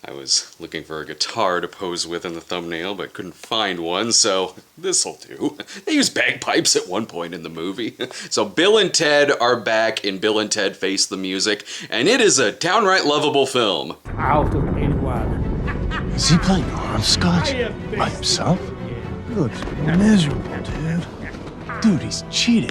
I was looking for a guitar to pose with in the thumbnail, but couldn't find one, so this'll do. They use bagpipes at one point in the movie. So Bill and Ted are back in Bill and Ted Face the Music, and it is a downright lovable film. Out of anyone. Is he playing hopscotch by himself? He looks miserable, dude. Dude, he's cheating.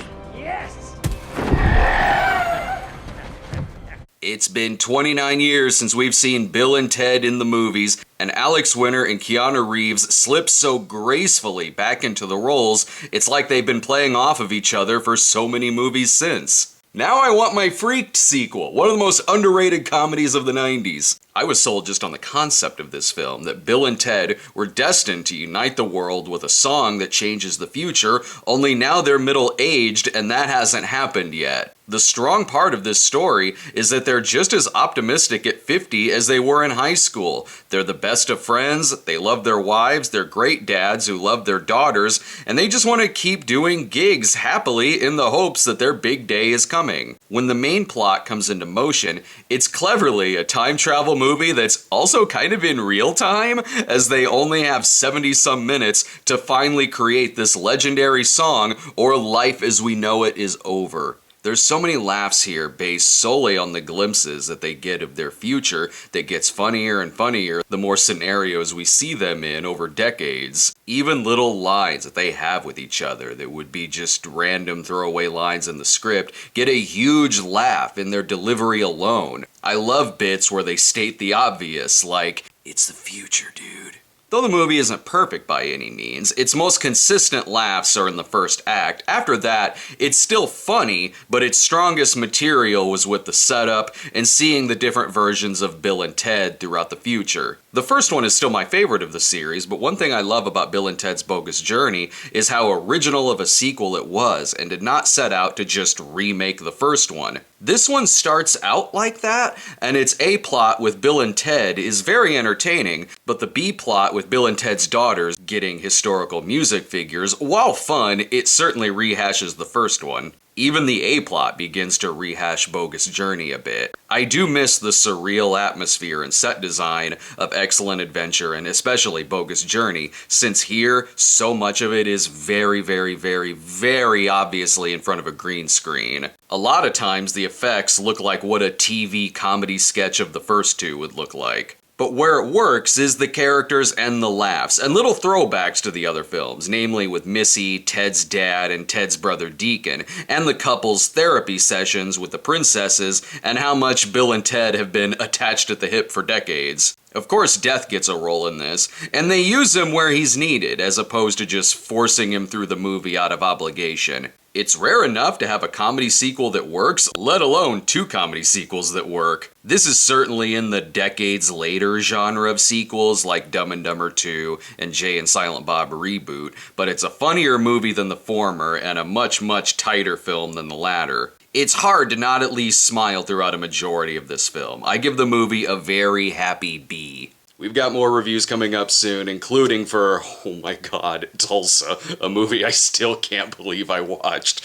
It's been 29 years since we've seen Bill and Ted in the movies, and Alex Winter and Keanu Reeves slip so gracefully back into the roles, it's like they've been playing off of each other for so many movies since. Now I want my Freaked sequel, one of the most underrated comedies of the 90s. I was sold just on the concept of this film, that Bill and Ted were destined to unite the world with a song that changes the future, only now they're middle-aged and that hasn't happened yet. The strong part of this story is that they're just as optimistic at 50 as they were in high school. They're the best of friends, they love their wives, they're great dads who love their daughters, and they just want to keep doing gigs happily in the hopes that their big day is coming. When the main plot comes into motion, it's cleverly a time travel movie that's also kind of in real time, as they only have 70-some minutes to finally create this legendary song, or life as we know it is over. There's so many laughs here based solely on the glimpses that they get of their future that gets funnier and funnier the more scenarios we see them in over decades. Even little lines that they have with each other that would be just random throwaway lines in the script get a huge laugh in their delivery alone. I love bits where they state the obvious, like, "It's the future, dude." Though the movie isn't perfect by any means, its most consistent laughs are in the first act. After that, it's still funny, but its strongest material was with the setup and seeing the different versions of Bill and Ted throughout the future. The first one is still my favorite of the series, but one thing I love about Bill and Ted's Bogus Journey is how original of a sequel it was and did not set out to just remake the first one. This one starts out like that, and its A plot with Bill and Ted is very entertaining, but the B plot with Bill and Ted's daughters getting historical music figures, while fun, it certainly rehashes the first one. Even the A-plot begins to rehash Bogus Journey a bit. I do miss the surreal atmosphere and set design of Excellent Adventure and especially Bogus Journey, since here, so much of it is very, very, very, very obviously in front of a green screen. A lot of times the effects look like what a TV comedy sketch of the first two would look like. But where it works is the characters and the laughs, and little throwbacks to the other films, namely with Missy, Ted's dad, and Ted's brother Deacon, and the couple's therapy sessions with the princesses, and how much Bill and Ted have been attached at the hip for decades. Of course, Death gets a role in this, and they use him where he's needed, as opposed to just forcing him through the movie out of obligation. It's rare enough to have a comedy sequel that works, let alone two comedy sequels that work. This is certainly in the decades later genre of sequels like Dumb and Dumber 2 and Jay and Silent Bob Reboot, but it's a funnier movie than the former and a much, much tighter film than the latter. It's hard to not at least smile throughout a majority of this film. I give the movie a very happy B. We've got more reviews coming up soon, including for, oh my god, Tulsa, a movie I still can't believe I watched.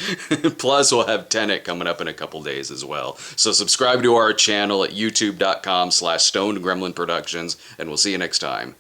Plus, we'll have Tenet coming up in a couple days as well. So subscribe to our channel at youtube.com/StonedGremlinProductions, and we'll see you next time.